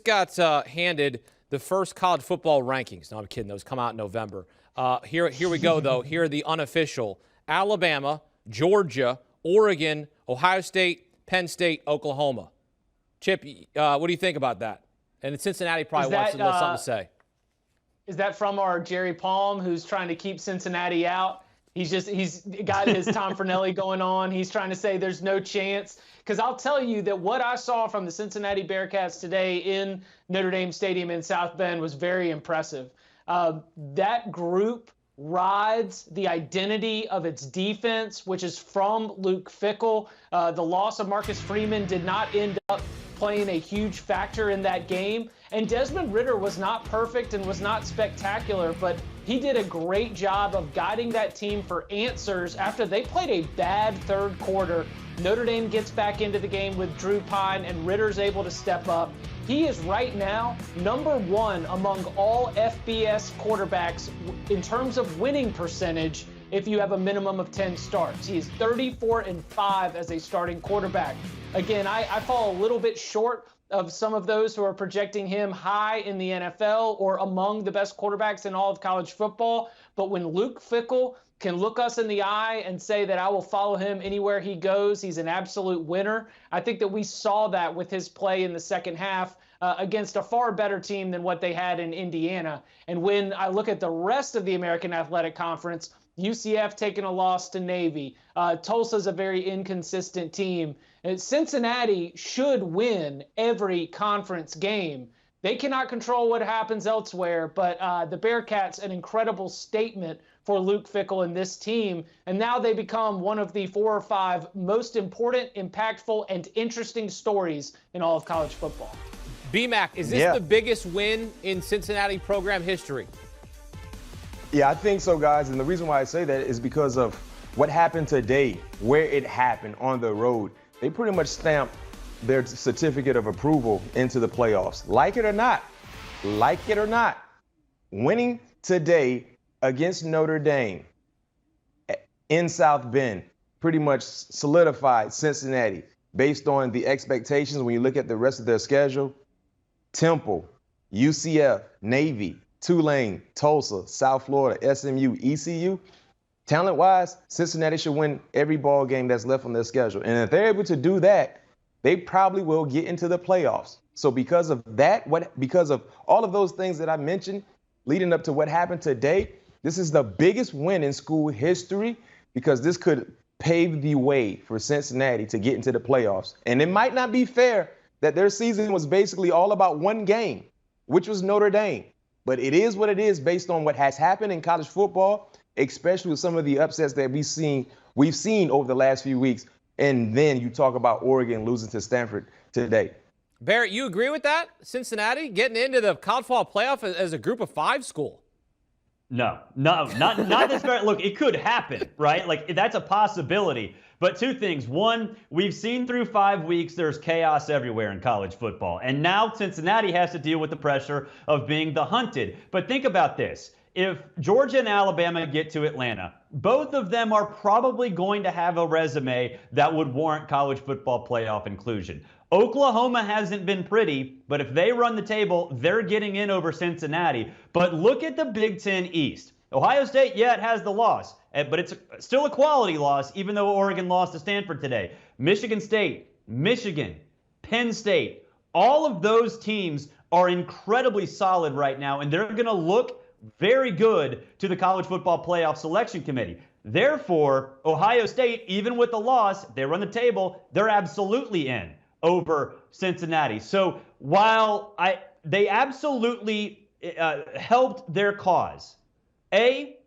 got handed the first college football rankings. No, I'm kidding. Those come out in November. Here we go, though. Here are the unofficial. Alabama, Georgia, Oregon, Ohio State, Penn State, Oklahoma. Chip, what do you think about that? And Cincinnati probably wants something to say. Is that from our Jerry Palm, who's trying to keep Cincinnati out? He's got his Tom Fornelli going on. He's trying to say there's no chance. Because I'll tell you that what I saw from the Cincinnati Bearcats today in Notre Dame Stadium in South Bend was very impressive. That group rides the identity of its defense, which is from Luke Fickell. The loss of Marcus Freeman did not end up playing a huge factor in that game. And Desmond Ridder was not perfect and was not spectacular, but he did a great job of guiding that team for answers after they played a bad third quarter. Notre Dame gets back into the game with Drew Pine, and Ridder's able to step up. He is right now #1 among all FBS quarterbacks in terms of winning percentage if you have a minimum of 10 starts. He is 34-5 as a starting quarterback. Again, I fall a little bit short of some of those who are projecting him high in the NFL or among the best quarterbacks in all of college football. But when Luke Fickell can look us in the eye and say that I will follow him anywhere he goes, he's an absolute winner. I think that we saw that with his play in the second half against a far better team than what they had in Indiana. And when I look at the rest of the American Athletic Conference, UCF taking a loss to Navy. Tulsa's a very inconsistent team. And Cincinnati should win every conference game. They cannot control what happens elsewhere, but the Bearcats, an incredible statement for Luke Fickell and this team. And now they become one of the 4 or 5 most important, impactful, and interesting stories in all of college football. BMAC, is this the biggest win in Cincinnati program history? Yeah, I think so, guys. And the reason why I say that is because of what happened today, where it happened on the road. They pretty much stamped their certificate of approval into the playoffs. Like it or not, winning today against Notre Dame in South Bend pretty much solidified Cincinnati based on the expectations. When you look at the rest of their schedule, Temple, UCF, Navy, Tulane, Tulsa, South Florida, SMU, ECU. Talent-wise, Cincinnati should win every ball game that's left on their schedule. And if they're able to do that, they probably will get into the playoffs. So because of that, because of all of those things that I mentioned leading up to what happened today, this is the biggest win in school history because this could pave the way for Cincinnati to get into the playoffs. And it might not be fair that their season was basically all about one game, which was Notre Dame. But it is what it is based on what has happened in college football, especially with some of the upsets that we've seen over the last few weeks. And then you talk about Oregon losing to Stanford today. Barrett, you agree with that? Cincinnati getting into the college football playoff as a group of 5 school? No, not this very. Look, it could happen, right? Like, that's a possibility. But 2 things. One, we've seen through 5 weeks there's chaos everywhere in college football. And now Cincinnati has to deal with the pressure of being the hunted. But think about this. If Georgia and Alabama get to Atlanta, both of them are probably going to have a resume that would warrant college football playoff inclusion. Oklahoma hasn't been pretty, but if they run the table, they're getting in over Cincinnati. But look at the Big Ten East. Ohio State, yeah, it has the loss, but it's still a quality loss, even though Oregon lost to Stanford today. Michigan State, Michigan, Penn State, all of those teams are incredibly solid right now, and they're going to look very good to the College Football Playoff Selection Committee. Therefore, Ohio State, even with the loss, they run the table, they're absolutely in over Cincinnati. So while they absolutely helped their cause, they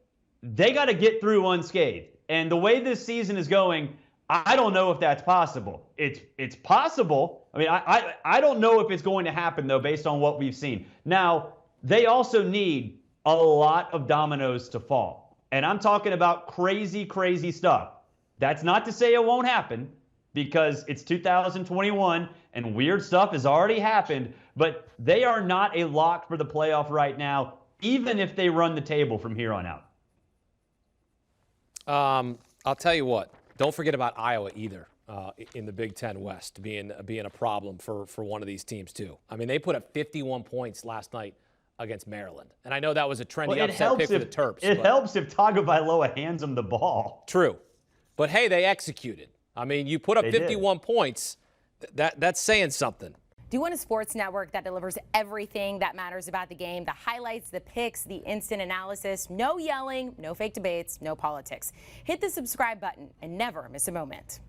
got to get through unscathed. And the way this season is going, I don't know if that's possible. It's possible. I mean, I don't know if it's going to happen, though, based on what we've seen. Now, they also need a lot of dominoes to fall. And I'm talking about crazy, crazy stuff. That's not to say it won't happen, because it's 2021 and weird stuff has already happened, but they are not a lock for the playoff right now, even if they run the table from here on out. I'll tell you what, don't forget about Iowa either. in the Big Ten West being a problem for one of these teams too. I mean, they put up 51 points last night against Maryland, and I know that was a trendy upset pick for the Terps. It helps if Tagovailoa hands them the ball. True, but hey, they executed. I mean, you put up 51 points. That's saying something. Do you want a sports network that delivers everything that matters about the game? The highlights, the picks, the instant analysis, no yelling, no fake debates, no politics. Hit the subscribe button and never miss a moment.